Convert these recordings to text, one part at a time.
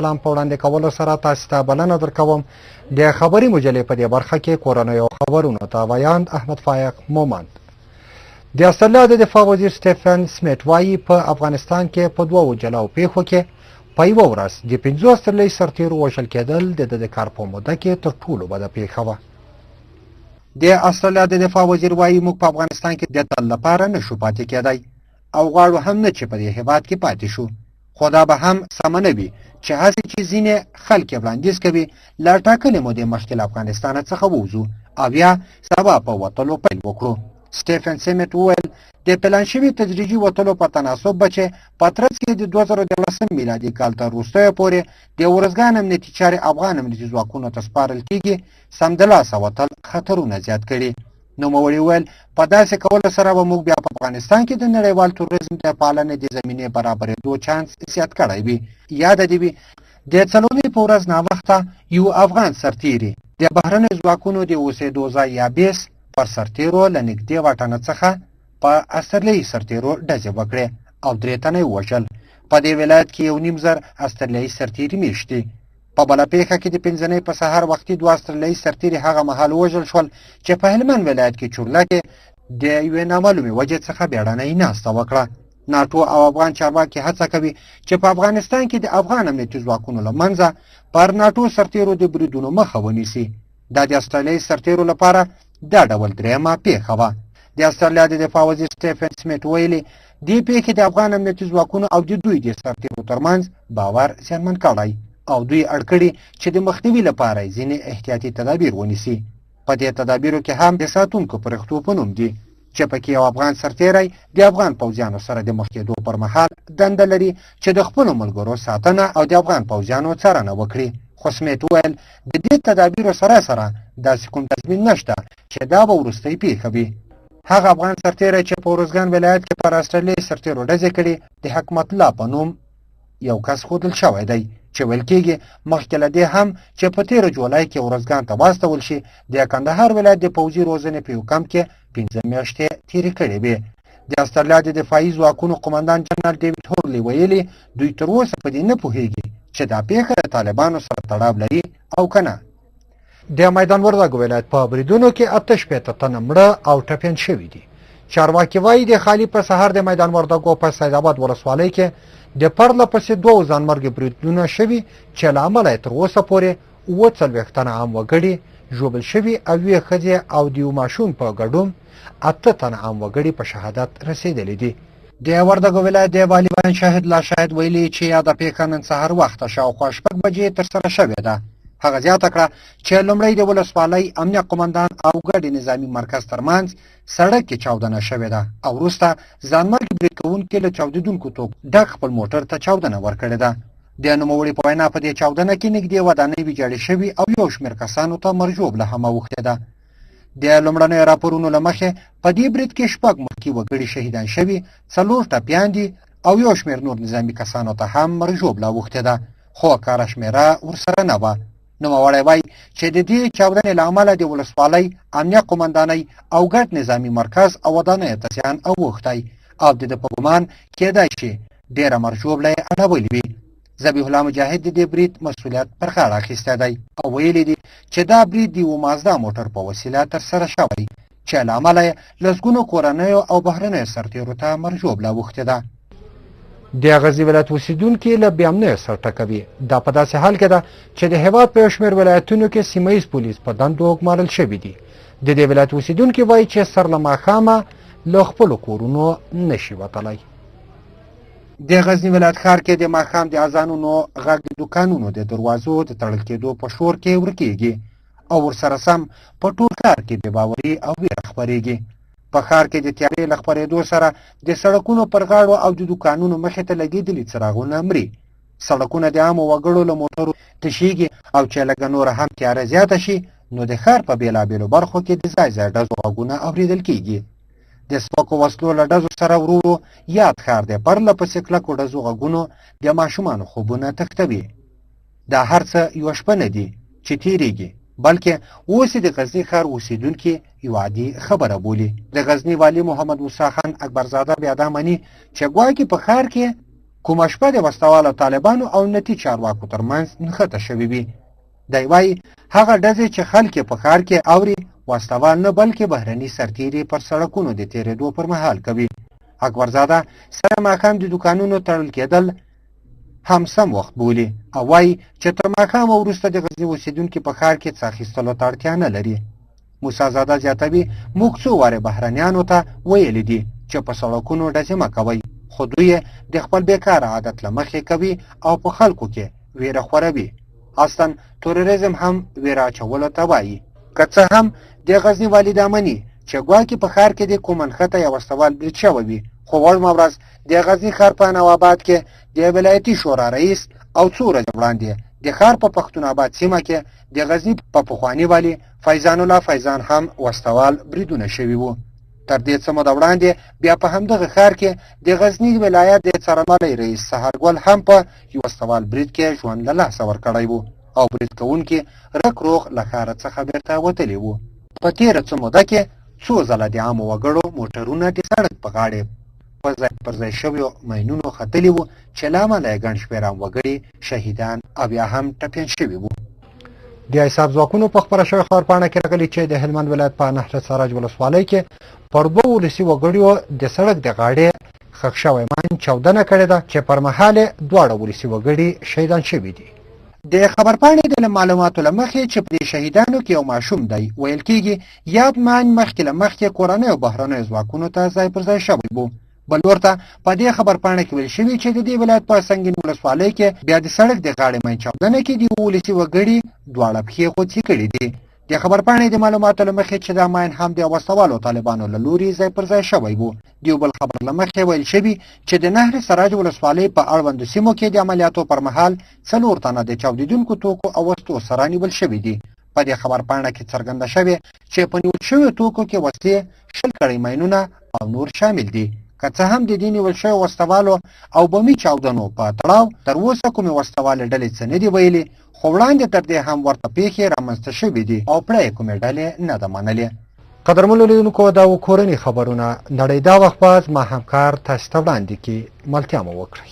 سلام په وړاندې کولو سره تاسو ته بلنه درکوم د خبری مجلې په دې برخه کې کورنۍ او خبرونه ته ویاند احمد فایق مومند. د استرالیا د دفاع وزیر سټیفن سمیت وایي په افغانستان کې په دوو جلاو پیښو کې په یوه ورځ د 5 استرالیایي سرتیرو وژل کېدل د کار په موده کې تر ټولو بده پیښه وه. د استرالیا د دفاع وزیر وایي موږ په افغانستان کې د تل لپاره نشو پاتې کېدی او غواړو هم نه چې په دې هېواد کې پاتې شو، خو دا به هم سمه نه وي چې هسې چې ځینې خلک یې وړاندیز کوي له ټاکلې مودې مخکې له افغانستانه څخه ووځو او بیا سبا په وتلو پیل وکړو. سټیفن سمیت وویل د پلان شوي تدریجي وتلو په تناسب به چې په ترڅ کې د 2013 میلادي کال تر وروستیو پورې د ارزګان امنیتي چارې افغان امنیتي ځواکونو ته سپارل کېږي سمدلاسه وتل خطرونه زیات کړي. نوموړي وویل په داسې کولو سره به موږ بیا په افغانستان کې د نړیوال توریزم د پالنې د زمینې برابرېدو چانس زیات کړی وي. یاد دې وي د څلورمې په ورځ ناوخته یو افغان سرتیري د بهرنیو ځواکونو د اوسېدو ځای یا بیس پر سرتیرو له نږدې واټنه څخه په استرالیایي سرتیرو ډزې وکړې او 3 تنه یې وژل. په دې ولایت کې 1.5 استرالیایي سرتیري میشت دي. په بله پیښه کې د 5 په سهار وختي 2 استرالیایي سرتیري هغه مهال وژل شول چې په هلمند ولایت کې چورلکې د یوې نامعلومې وجې څخه بیړنۍ ناسته وکړه. ناټو او افغان چارواکي هڅه کوي چې په افغانستان کې د افغان امنیتي ځواکونو له منځه پر ناټو سرتیرو د بریدونو مخه ونیسي. دا د استرالیایي سرتیرو لپاره دا ډول درېیمه پیښه وه. د استرالیا د دفاع وزیر سټیفن سمیت ویلي دې پیښې د افغان امنیتي ځواکونو او د دوی د سرتیرو ترمنځ باور زیانمن کړی او دوی اړ کړي چې د مخنیوي لپاره ځینې احتیاطي تدابیر ونیسي. په دې تدابیرو کې هم د ساتونکو پرښتو په نوم دي چې پکې یو افغان سرتیری د افغان پوځیانو سره د مخ کېدو پر مهال دنده لري چې د خپلو ملګرو ساتنه او د افغان پوځیانو څارنه وکړي. خو سمیت وویل د دې تدابیرو سره داسې کوم تضمین نشته چې دا به وروستۍ پیښه وي. هغه افغان سرتیری چې په ارزګان ولایت کې پر استرالیایي سرتیرو ډزې کړي د حکمت الله په نوم یو کس ښودل شوی دی چې ویل کېږي مخکې له دې هم چې په 13 جولای کې ارزګان ته واستول شي د کندهار ولایت د پوځي روزنې په یو کمپ کې 15 میاشتې تېرې کړې وې. د استرالیا د دفاعي ځواکونو قمندان جنرال ډیوډ هورلي ویلي دوی تر اوسه په دې نه پوهېږي چې دا پیښه د طالبانو سره تړاو لري او که نه. د میدان وردګو ولایت په بریدونو کې 88 تنه مړه او ټپیان شوي دي. چارواکي وایي د خالي په سهار د میدان وردګو په سیدآباد ولسوالۍ کې د پرله پسې 2 ځانمرګي بریدونه شوي چې له امله یې تر اوسه پورې 40 تنه عام وګړي ژوبل شوي او 2 ښځې او د یو ماشوم په ګډون 8 تنه عام وګړي په شهادت رسېدلي دي. د وردګو ولایت د والیبان شاهد لا شاهد ویلي چې یاده پیښه نن سهار وخته شاوخوا 6 بجې ترسره شوې ده. هغه زیاته کړه چې لومړی د ولسوالۍ امنیه قمندان او ګډ نظامي مرکز ترمنځ سړک کې چاودنه شوې ده او وروسته ځانمرګي برید کوونکي له چاودېدونکو توپ ډک خپل موټر ته چاودنه ورکړې ده. د نوموړي په وینا په دې چاودنه کې نږدې ودانۍ ویجاړې شوي او یو شمېر کسانو ته مرژوبله هم اوښتې ده. د لومړنیو راپورونو له مخې په دې برید کې 6 ملکي وګړي شهیدان شوي، 4 ټپیان دي او یو شمېر نور نظامي کسانو ته هم مرژوبله اوښتې ده، خو کاره شمېره ورسره نه وه. نوموړی وایي چې د دې چاودنې له امله د ولسوالۍ امنیه قمندانۍ او ګډ نظامي مرکز او ودانیو ته زیان اوښتی او د ده په ګمان کېدای شي ډېره مرژوبله یې اړولې وي. ذبیح الله مجاهد د دې برید مسؤلیت پر غاړه اخیستی دی او ویلي دي چې دا برید د یوه مازدا موټر په وسیله ترسره شوی چې له امله یې لسګونو کورنیو او بهرنیو سرتیرو ته مرژوبله اوښتې ده. د غزني ولایت اوسیدونکي له بې امنیو سر ټکوي. دا په داسې حال کې ده چې د هېواد په یو شمېر ولایتونو کې سیمه ییز پولیس په دندو وګمارل شوي دي. د دې ولایت اوسیدونکي وایي چې سر له ماښامه له خپلو کورونو نشي وتلی. د غزني ولایت ښار کې د ماښام د اذانونو غږ د دوکانونو د دروازو د تړل کېدو په شور کې ورکېږي او ورسره سم په ټول ښار کې بېباوري او ویره خپرېږي. په ښار کې د تیارې له خپرېدو سره د سړکونو پر غاړو او د دوکانونو مخې ته لګېدلي څراغونه مري. سړکونه د عامو وګړو له موټرو تشېږي او چې لږه نوره هم تیاره زیاته شي نو د ښار په بېلابېلو برخو کې د ځای ځای ډزو غږونه اورېدل کېږي. د سپکو وسلو له ډزو سره ورو ورو یاد ښار د پرله پسې کلکو ډزو غږونو د ماشومانو خوبونه تښتوي. دا هر څه یوه شپه نه دي چې تېرېږي بلکې اوس د غزني ښار اوسیدونکي یو عادي خبره بولي. د غزني والي محمد موسی خان اکبرزاده بیا دا مني چې ګواکې په ښار کې کومه شپه د وسوالو طالبانو او نتي چارواکو ترمنځ نښته شوې وي. دی وایي هغه ډزې چې خلک په ښار کې اوري وسوال نه بلکې بهرني سرتیري پر سړکونو د تېرېدو پر مهال کوي. اکبرزاده سره ماښام د دوکانونو تړل کېدل هم سم وخت بولي او وایي چې تر ماښامه وروسته د غزني اوسېدونکي په ښار کې څه اخیستلو ته اړتیا نه لري. موسیزاده زیاتوي موږ څو وارې بهرنیانو ته ویلي دي چې په سړکونو ډزې مه کوئ، خو دوی د خپل بیکاره عادت له مخې کوي او په خلکو کې ویره خوروي. اصلا تروریزم هم ویره اچولو ته وایي. که څه هم د غزني والي دا مني چې ګواکې په ښار کې د کومه نښته یا وسوال برید شوی وي، خو وړمه ورځ د غزني ښار په نواباد کې د ولایتي شورا رئیس او څو ورځې وړاندې د ښار په پښتون آباد سیمه کې د غزني په پخواني والي فیضان الله فیضان هم وسوال بریدونه شوي وو. تر دې څه موده وړاندې بیا په همدغه ښار کې د غزني ولایت د څارنوالۍ رئیس سهارګل هم په یو وسوال برید کې ژوند له لاسه ورکړی وو او برید کوونکي رک روغ له ښاره څخه بیرته وتلي وو. په تېره څه موده کې څو ځله د عامو وګړو موټرونه د سړک په غاړې په ځای پر ځای شویو ماینونو ختلي وو چې له امله یې ګڼ شمېره وګړي شهیدان او یا هم ټپیان شوي وو. د حساب ځواکونو په خپره شوې خبرپاڼه کې راغلي چې د هلمند ولایت په نهر سراج ولسوالۍ کې پر دوو ولسي وګړیو د سړک د غاړې ښخ شوی ماین چاودنه کړې ده چې پر مهال یې دواړه ولسي وګړي شهیدان شوي دي. د خبرپاڼې د معلوماتو له مخې چې په دې شهیدانو کې یو ماشوم دی، ویل کېږي یاد ماین مخکې له مخکې کورنیو او بهرنیو ځواکونو ته ځای پر ځای شوی و. بل ورته په دې خبرپاڼه کې ویل شوي چې د دې ولایت په سنګین ولسوالۍ کې بیا د سړک د غاړې ماین چاودنه کې د ولسي وګړي دواړه پښې غوڅې کړي دي. د خبرپاڼې د معلوماتو له مخې چې دا ماین هم د وسوالو طالبانو له لوري ځای پر ځای شوی و. د یو بل خبر له مخې ویل شوي چې د نهر سراج ولسوالۍ په اړوندو سیمو کې د عملیاتو پر مهال 4 تنه د چاودېدونکو توکو او وسلو سره نیول شوي دي. په دې خبرپاڼه کې څرګنده شوې چې په نیول شویو توکو کې وسلې، 20 کړۍ ماینونه او نور شامل دي. که څه هم د دې نیول شویو وسلوالو او بمي چاودنو په تړاو تر اوسه کومې وسلوالې ډلې څه نه دي ویلي، خو وړاندې تر دې هم ورته پیښې رامنځته شوې دي او پړه یې کومې ډلې نه ده منلې. قدرمنو لیدونکو، دا و کورني خبرونه. نړۍ دا وخت به زما همکار تاسو ته وړاندې کړي. ملتیا مو وکړئ.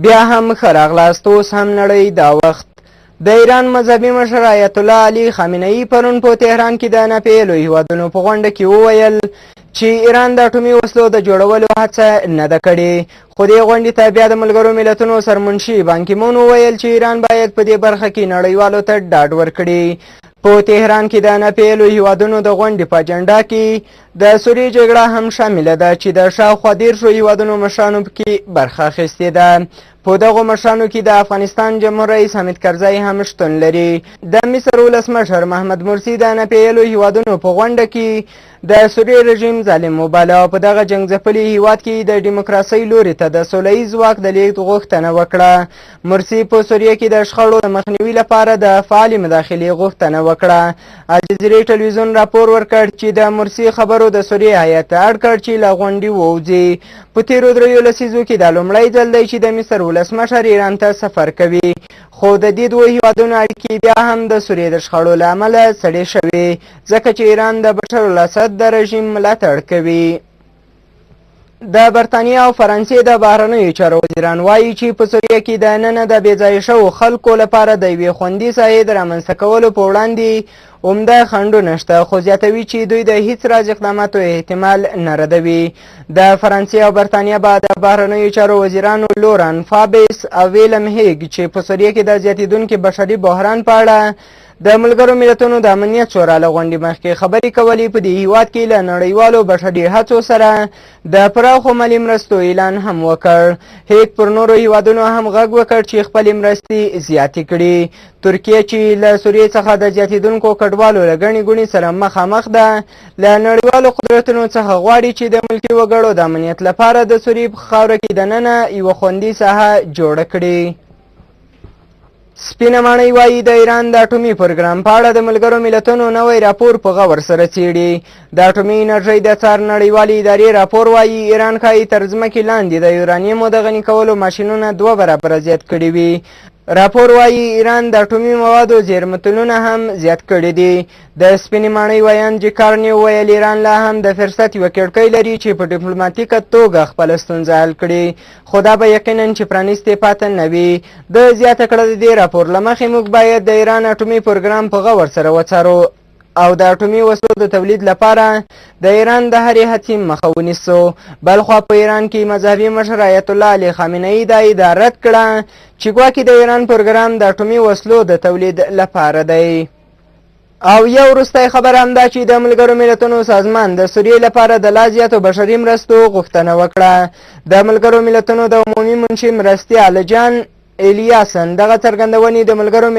بیا هم ښه راغلاست. اوس هم نړۍ دا وخت. د ایران مذهبي مشر آیت الله علي خامنه‌ای پرون په تهران کې د ناپېیلو هیوادونو په غونډه کې وویل چې ایران د اټومي وسلو د جوړولو هڅه نه ده کړې. خو دې غونډې ته بیا د ملګرو ملتونو سرمنشي بان کی مون وویل چې ایران باید په دې برخه کې نړیوالو ته ډاډ ورکړي. په تهران کې د ناپېیلو هیوادونو د غونډې په اجنډا کې د سوریې جګړه هم شامله ده چې د شاوخوا 13 هیوادونو مشرانو پکې برخه اخیستې ده. په دغو مشرانو کې د افغانستان جمهور رئیس حامد کرزی هم شتون لري. د مصر ولسمشر محمد مرسي د ناپېیلو هیوادونو په غونډه کې د سوریې رژیم ظالم وباله او په دغه جنګ ځپلي هیواد کې د ډیموکراسۍ لوري ته د سوله ییز ځواک د لیږد غوښتنه وکړه. مرسي په سوریې کې د شخړو د مخنیوي لپاره د فعالې مداخلې غوښتنه وکړه. الجزیرې ټلویزیون راپور ورکړ چې د مرسي خبرو د سوریې هیات اړ کړ چې له غونډې ووځي. په تېرو 3 لسیزو کې دا لومړی ځل دی چې د مصر ولسمشر ایران ته سفر کوي. خو د دې دوه هیوادونو اړیکې بیا هم د سوریې د شخړو له امله سړې شوې، ځکه چې ایران د بشر الاسد د رژیم ملاتړ کوي. د برطانیې او فرانسې د بهرنیو چارو وزیران وایي چې په سوریه کې د ننه د بېځایه شوو خلکو لپاره د یوې خوندي ساحې د رامنځته کولو په وړاندې عمده خنډونه شته، خو زیاتوي چې دوی د هیڅ راز اقداماتو احتمال نه ردوي. د فرانسې او برطانیې به د بهرنیو چارو وزیرانو لوران فابیس او ویلم هیګ چې په سوریه کې د زیاتېدونکي بشري بحران په اړه د ملګرو ملتونو د امنیت شورا له غونډې مخکې خبرې کولې. په دې هیواد کې له نړیوالو بشري هڅو سره د پراخو مالي مرستو اعلان هم وکړ. هیګ پر نورو هیوادونو هم غږ وکړ چې خپلې مرستې زیاتې کړي. ترکیه چې له سوریې څخه د زیاتېدونکو کډوالو له ګڼې ګوڼې سره مخامخ ده، له نړیوالو قدرتونو څخه غواړي چې د ملکي وګړو د امنیت لپاره د سوریې په خاوره کې دننه یوه خوندي ساحه جوړه کړي. سپینه ماڼۍ وایي د ایران د اټومي پروګرام په اړه د ملګرو ملتونو نوی راپور په غور سره څیړي. د اټومي انرژۍ د څار نړیوالې ادارې راپور وایي ایران ښایي تر ځمکې لاندې د یورانیمو د غني کولو ماشینونه 2 برابره زیات کړي وي. راپور وایي ایران د اټومي موادو زیرمتونونه هم زیات کړي دي. د سپینې ماڼۍ ویاند جیکارني وویل ایران لا هم د فرصت یوه کړکۍ لري چې په ډیپلوماتیکه توګه خپله ستونزه حل کړي، خو دا به یقینا چې پرانیستې پاتې نه وي. د زیاته کړه د دې راپور له مخې موږ باید د ایران اټومي پروګرام په غور سره وڅارو او د اټومي وسلو د تولید لپاره د ایران د هرې هڅې مخه ونیسو. بلخوا په ایران کې مذهبي مشر آیت الله علی خامنه‌ای دا ادعا رد کړه چې ګواکې د ایران پروګرام د اټومي وسلو د تولید لپاره دی. او یو وروستی خبر هم دا چې د ملګرو ملتونو سازمان د سوریې لپاره د لا زیاتو بشري مرستو غوښتنه وکړه. د ملګرو ملتونو د عمومي منشي مرستیال جان الیاسن دغه څرګندونې د ملګرو